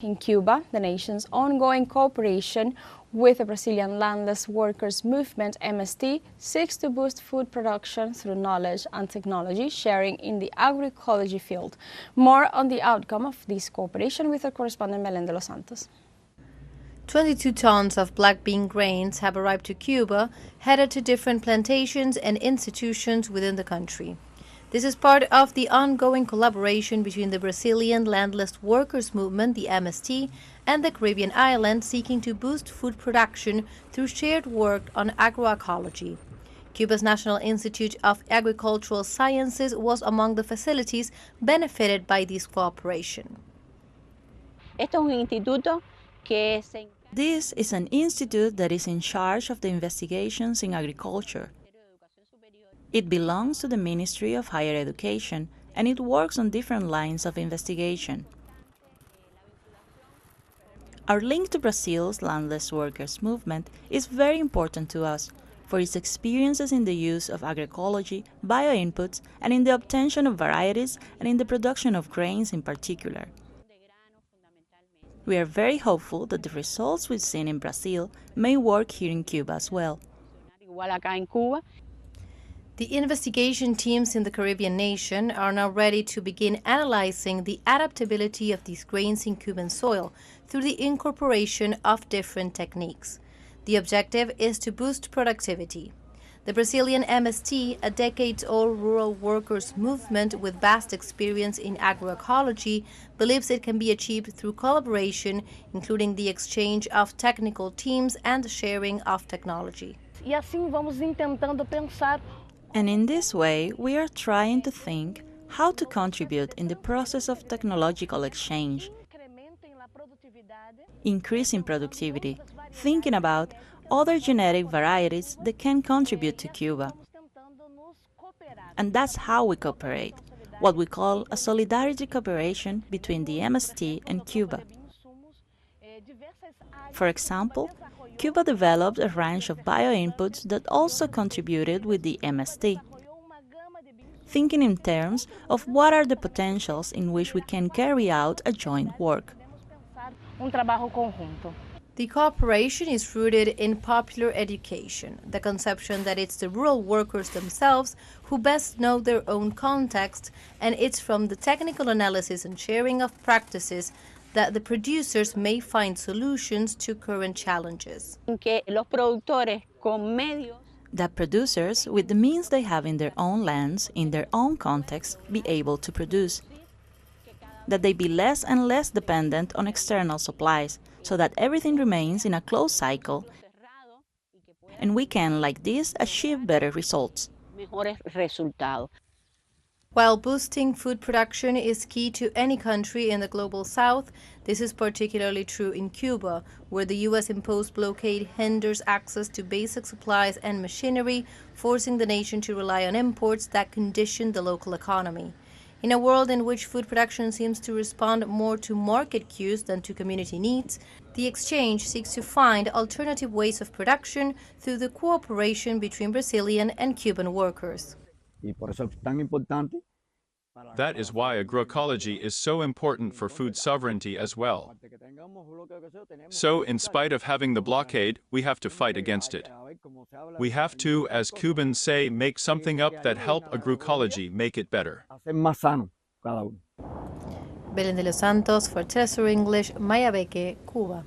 In Cuba, the nation's ongoing cooperation with the Brazilian landless workers movement MST seeks to boost food production through knowledge and technology sharing in the agroecology field. More on the outcome of this cooperation with our correspondent Belén de los Santos. 22 tons of black bean grains have arrived to Cuba, headed to different plantations and institutions within the country. This is part of the ongoing collaboration between the Brazilian landless workers movement, the MST, and the Caribbean island seeking to boost food production through shared work on agroecology. Cuba's National Institute of Agricultural Sciences was among the facilities benefited by this cooperation. This is an institute that is in charge of the investigations in agriculture. It belongs to the Ministry of Higher Education, and it works on different lines of investigation. Our link to Brazil's landless workers movement is very important to us for its experiences in the use of agroecology, bioinputs, and in the obtention of varieties and in the production of grains in particular. We are very hopeful that the results we've seen in Brazil may work here in Cuba as well. The investigation teams in the Caribbean nation are now ready to begin analyzing the adaptability of these grains in Cuban soil through the incorporation of different techniques. The objective is to boost productivity. The Brazilian MST, a decades-old rural workers movement with vast experience in agroecology, believes it can be achieved through collaboration, including the exchange of technical teams and the sharing of technology. And in this way, we are trying to think how to contribute in the process of technological exchange, increasing productivity, thinking about other genetic varieties that can contribute to Cuba. And that's how we cooperate, what we call a solidarity cooperation between the MST and Cuba. For example, Cuba developed a range of bioinputs that also contributed with the MST, thinking in terms of what are the potentials in which we can carry out a joint work. The cooperation is rooted in popular education, the conception that it's the rural workers themselves who best know their own context, and it's from the technical analysis and sharing of practices that the producers may find solutions to current challenges. That producers, with the means they have in their own lands, in their own context, be able to produce. That they be less and less dependent on external supplies, so that everything remains in a closed cycle, and we can, like this, achieve better results. While boosting food production is key to any country in the global south, this is particularly true in Cuba, where the U.S.-imposed blockade hinders access to basic supplies and machinery, forcing the nation to rely on imports that condition the local economy. In a world in which food production seems to respond more to market cues than to community needs, the exchange seeks to find alternative ways of production through the cooperation between Brazilian and Cuban workers. That is why agroecology is so important for food sovereignty as well. So, in spite of having the blockade, we have to fight against it. We have to, as Cubans say, make something up that help agroecology make it better. Belén de los Santos for TeleSUR English, Mayabeque, Cuba.